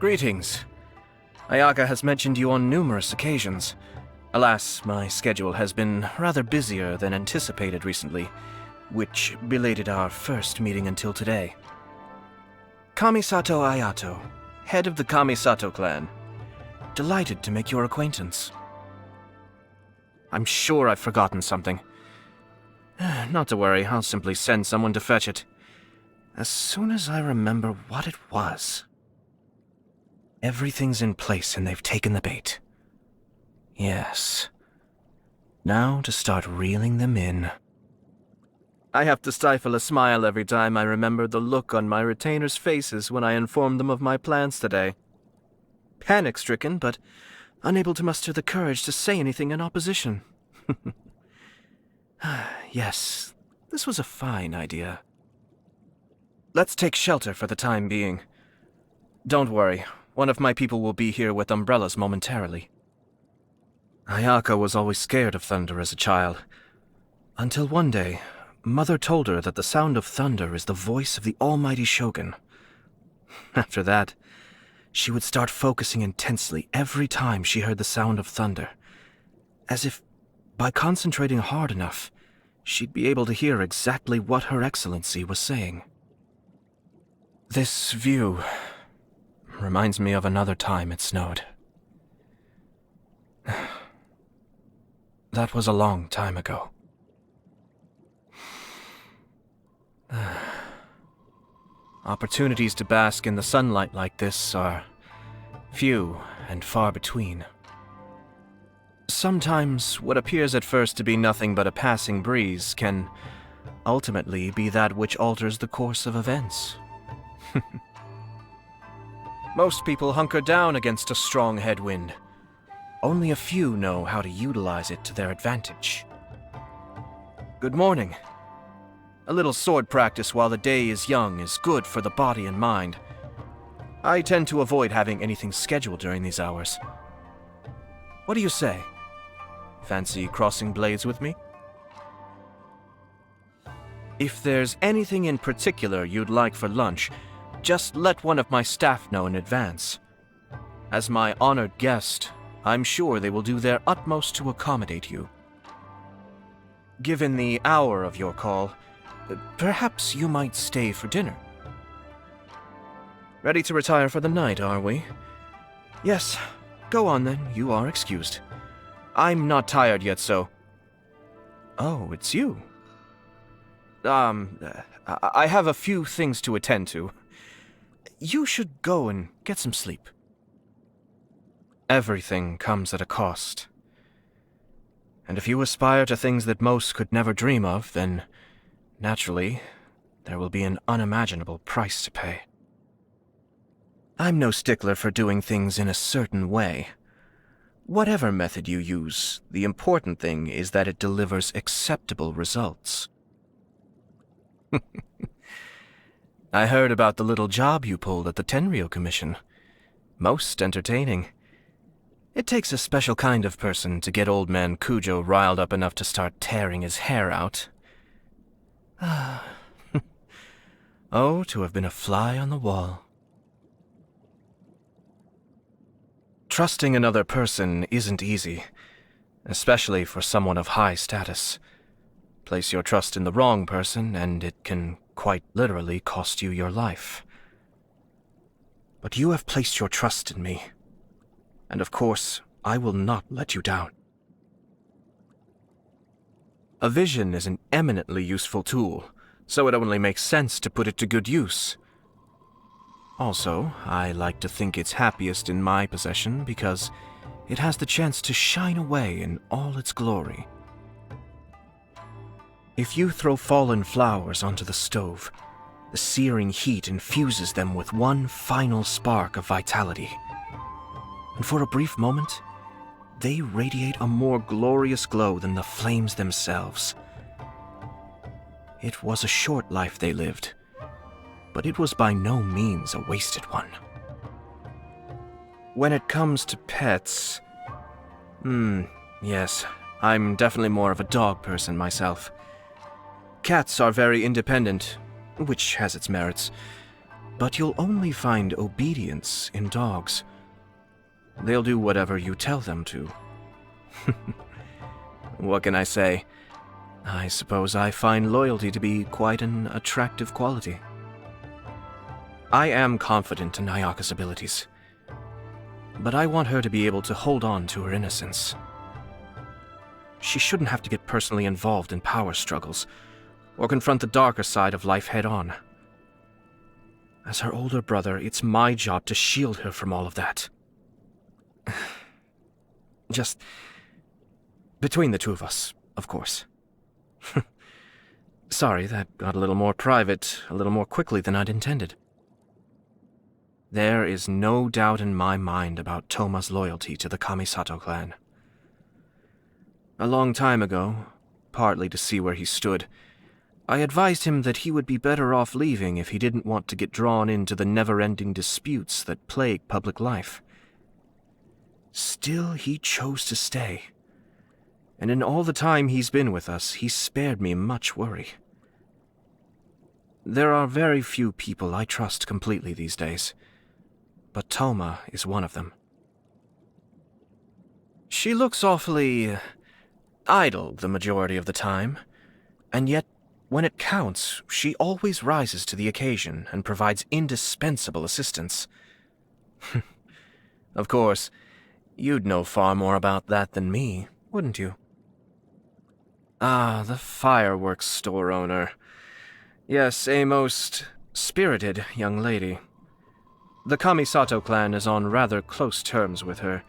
Greetings. Ayaka has mentioned you on numerous occasions. Alas, my schedule has been rather busier than anticipated recently, which belated our first meeting until today. Kamisato Ayato, head of the Kamisato clan. Delighted to make your acquaintance. I'm sure I've forgotten something. Not to worry, I'll simply send someone to fetch it. As soon as I remember what it was. Everything's in place and they've taken the bait. Yes. Now to start reeling them in. I have to stifle a smile every time I remember the look on my retainers' faces when I informed them of my plans today. Panic-stricken, but unable to muster the courage to say anything in opposition. Yes, this was a fine idea. Let's take shelter for the time being. Don't worry, one of my people will be here with umbrellas momentarily. Ayaka was always scared of thunder as a child. Until one day, Mother told her that the sound of thunder is the voice of the almighty Shogun. After that, she would start focusing intensely every time she heard the sound of thunder, as if, by concentrating hard enough, she'd be able to hear exactly what Her Excellency was saying. This view reminds me of another time it snowed. That was a long time ago. Opportunities to bask in the sunlight like this are few and far between. Sometimes what appears at first to be nothing but a passing breeze can ultimately be that which alters the course of events. Most people hunker down against a strong headwind. Only a few know how to utilize it to their advantage. Good morning. A little sword practice while the day is young is good for the body and mind. I tend to avoid having anything scheduled during these hours. What do you say? Fancy crossing blades with me? If there's anything in particular you'd like for lunch, just let one of my staff know in advance. As my honored guest, I'm sure they will do their utmost to accommodate you. Given the hour of your call, perhaps you might stay for dinner. Ready to retire for the night, are we? Yes, go on then, you are excused. I'm not tired yet, so... Oh, it's you. I have a few things to attend to. You should go and get some sleep. Everything comes at a cost. And if you aspire to things that most could never dream of, then, naturally, there will be an unimaginable price to pay. I'm no stickler for doing things in a certain way. Whatever method you use, the important thing is that it delivers acceptable results. I heard about the little job you pulled at the Tenryo Commission. Most entertaining. It takes a special kind of person to get old man Kujo riled up enough to start tearing his hair out. Oh, to have been a fly on the wall. Trusting another person isn't easy, especially for someone of high status. Place your trust in the wrong person, and it can quite literally cost you your life. But you have placed your trust in me, and of course, I will not let you down. A vision is an eminently useful tool, so it only makes sense to put it to good use. Also, I like to think it's happiest in my possession because it has the chance to shine away in all its glory. If you throw fallen flowers onto the stove, the searing heat infuses them with one final spark of vitality. And for a brief moment, they radiate a more glorious glow than the flames themselves. It was a short life they lived, but it was by no means a wasted one. When it comes to pets... yes, I'm definitely more of a dog person myself. Cats are very independent, which has its merits. But you'll only find obedience in dogs. They'll do whatever you tell them to. What can I say? I suppose I find loyalty to be quite an attractive quality. I am confident in Ayaka's abilities, but I want her to be able to hold on to her innocence. She shouldn't have to get personally involved in power struggles, or confront the darker side of life head-on. As her older brother, it's my job to shield her from all of that. Just between the two of us, of course. Sorry, that got a little more private, a little more quickly than I'd intended. There is no doubt in my mind about Toma's loyalty to the Kamisato clan. A long time ago, partly to see where he stood, I advised him that he would be better off leaving if he didn't want to get drawn into the never-ending disputes that plague public life. Still, he chose to stay. And in all the time he's been with us, he's spared me much worry. There are very few people I trust completely these days, but Toma is one of them. She looks awfully idle the majority of the time, and yet when it counts, she always rises to the occasion and provides indispensable assistance. Of course, you'd know far more about that than me, wouldn't you? Ah, the fireworks store owner. Yes, a most spirited young lady. The Kamisato clan is on rather close terms with her.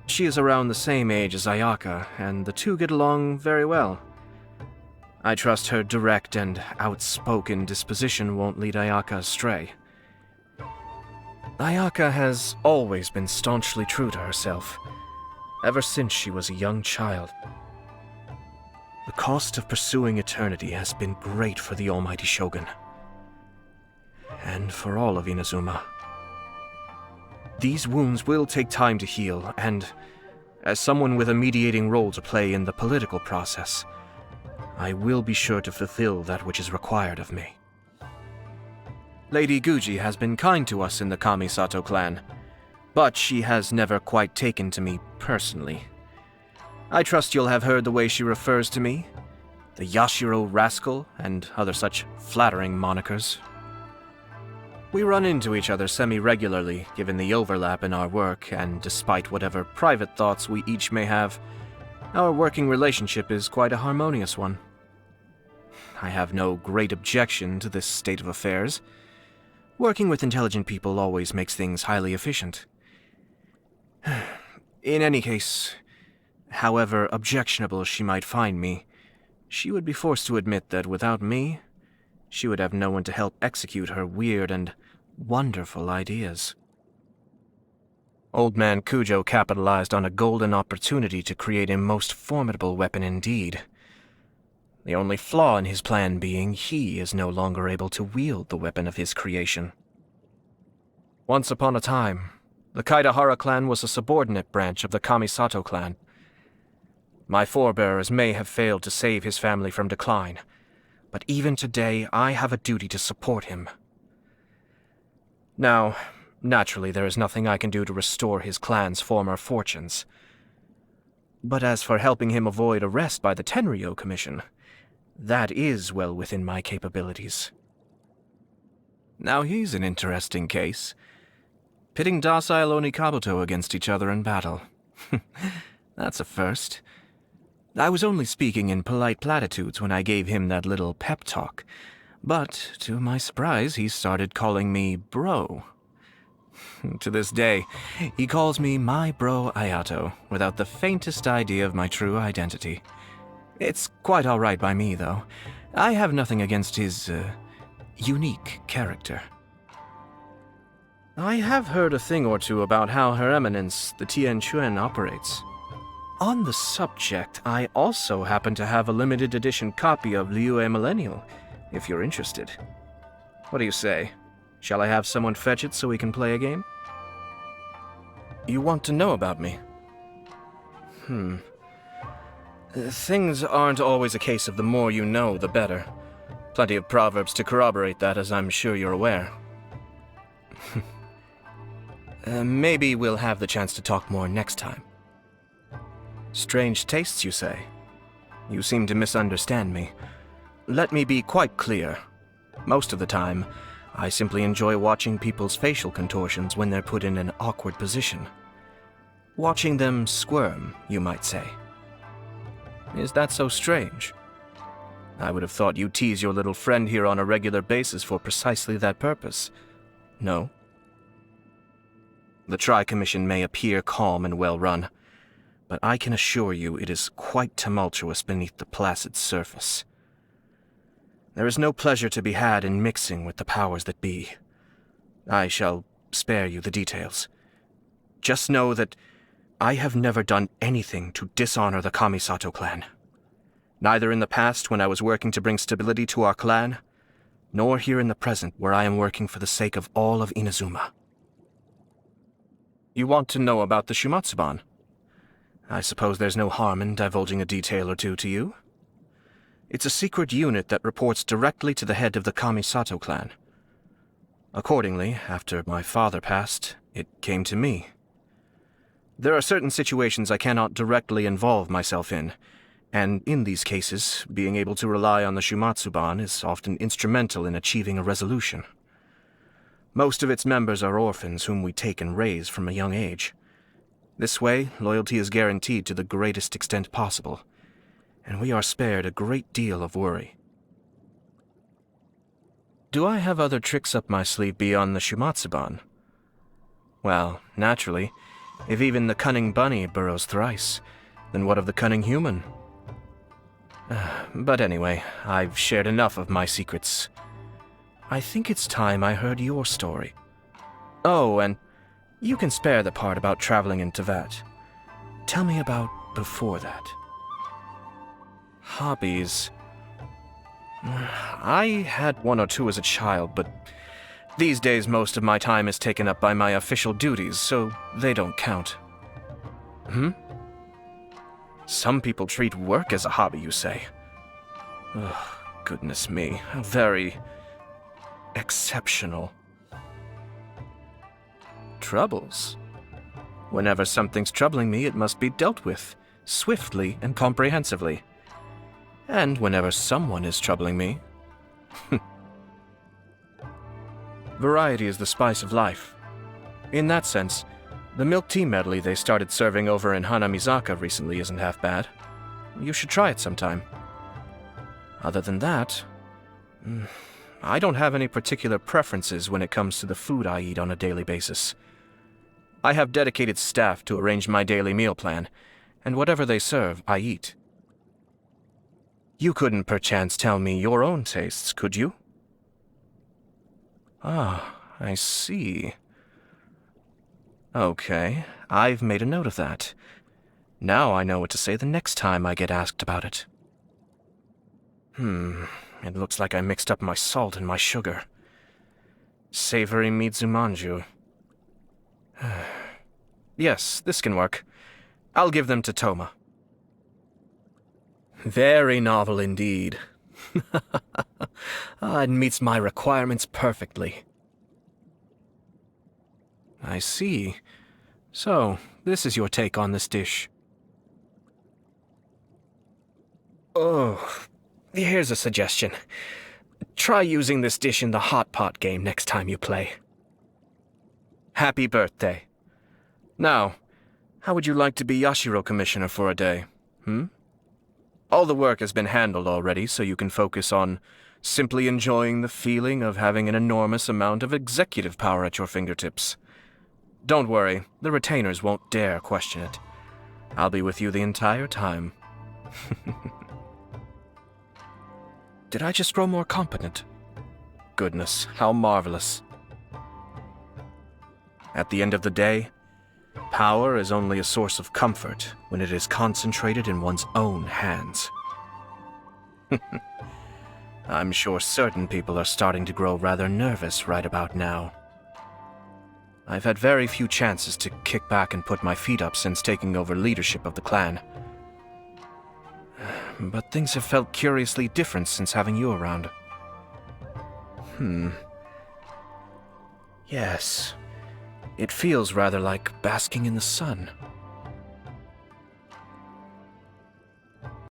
She is around the same age as Ayaka, and the two get along very well. I trust her direct and outspoken disposition won't lead Ayaka astray. Ayaka has always been staunchly true to herself, ever since she was a young child. The cost of pursuing eternity has been great for the almighty Shogun, and for all of Inazuma. These wounds will take time to heal, and as someone with a mediating role to play in the political process, I will be sure to fulfill that which is required of me. Lady Guji has been kind to us in the Kamisato clan, but she has never quite taken to me personally. I trust you'll have heard the way she refers to me, the Yashiro rascal, and other such flattering monikers. We run into each other semi-regularly, given the overlap in our work, and despite whatever private thoughts we each may have, our working relationship is quite a harmonious one. I have no great objection to this state of affairs. Working with intelligent people always makes things highly efficient. In any case, however objectionable she might find me, she would be forced to admit that without me, she would have no one to help execute her weird and wonderful ideas. Old Man Kujo capitalized on a golden opportunity to create a most formidable weapon indeed. The only flaw in his plan being he is no longer able to wield the weapon of his creation. Once upon a time, the Kaidahara clan was a subordinate branch of the Kamisato clan. My forebears may have failed to save his family from decline, but even today I have a duty to support him. Now, naturally there is nothing I can do to restore his clan's former fortunes. But as for helping him avoid arrest by the Tenryo Commission, that is well within my capabilities. Now he's an interesting case. Pitting docile Onikabuto against each other in battle. That's a first. I was only speaking in polite platitudes when I gave him that little pep talk, but to my surprise he started calling me bro. To this day, he calls me my bro Ayato, without the faintest idea of my true identity. It's quite all right by me, though. I have nothing against his, unique character. I have heard a thing or two about how Her Eminence, the Tien Chuen, operates. On the subject, I also happen to have a limited edition copy of Liyue Millennial, if you're interested. What do you say? Shall I have someone fetch it so we can play a game? You want to know about me? Things aren't always a case of the more you know, the better. Plenty of proverbs to corroborate that, as I'm sure you're aware. Maybe we'll have the chance to talk more next time. Strange tastes, you say? You seem to misunderstand me. Let me be quite clear. Most of the time, I simply enjoy watching people's facial contortions when they're put in an awkward position. Watching them squirm, you might say. Is that so strange? I would have thought you tease your little friend here on a regular basis for precisely that purpose. No? The Tri-Commission may appear calm and well-run, but I can assure you it is quite tumultuous beneath the placid surface. There is no pleasure to be had in mixing with the powers that be. I shall spare you the details. Just know that I have never done anything to dishonor the Kamisato clan. Neither in the past when I was working to bring stability to our clan, nor here in the present where I am working for the sake of all of Inazuma. You want to know about the Shumatsuban? I suppose there's no harm in divulging a detail or two to you. It's a secret unit that reports directly to the head of the Kamisato clan. Accordingly, after my father passed, it came to me. There are certain situations I cannot directly involve myself in, and in these cases, being able to rely on the Shumatsuban is often instrumental in achieving a resolution. Most of its members are orphans whom we take and raise from a young age. This way, loyalty is guaranteed to the greatest extent possible, and we are spared a great deal of worry. Do I have other tricks up my sleeve beyond the Shumatsuban? Well, naturally, if even the cunning bunny burrows thrice, then what of the cunning human? But anyway, I've shared enough of my secrets. I think it's time I heard your story. Oh, and you can spare the part about traveling in Teyvat. Tell me about before that. Hobbies. I had one or two as a child, but these days most of my time is taken up by my official duties, so they don't count. Some people treat work as a hobby, you say? Oh, goodness me, very exceptional. Troubles? Whenever something's troubling me, it must be dealt with, swiftly and comprehensively. And whenever someone is troubling me... Variety is the spice of life. In that sense, the milk tea medley they started serving over in Hanamizaka recently isn't half bad. You should try it sometime. Other than that, I don't have any particular preferences when it comes to the food I eat on a daily basis. I have dedicated staff to arrange my daily meal plan, and whatever they serve, I eat. You couldn't perchance tell me your own tastes, could you? Ah, I see. Okay, I've made a note of that. Now I know what to say the next time I get asked about it. It looks like I mixed up my salt and my sugar. Savory Mizumanju. Yes, this can work. I'll give them to Toma. Very novel indeed. It meets my requirements perfectly. I see. So, this is your take on this dish. Oh, here's a suggestion. Try using this dish in the hot pot game next time you play. Happy birthday. Now, how would you like to be Yashiro Commissioner for a day, All the work has been handled already, so you can focus on simply enjoying the feeling of having an enormous amount of executive power at your fingertips. Don't worry, the retainers won't dare question it. I'll be with you the entire time. Did I just grow more competent? Goodness, how marvelous. At the end of the day, power is only a source of comfort when it is concentrated in one's own hands. I'm sure certain people are starting to grow rather nervous right about now. I've had very few chances to kick back and put my feet up since taking over leadership of the clan. But things have felt curiously different since having you around. Yes. It feels rather like basking in the sun.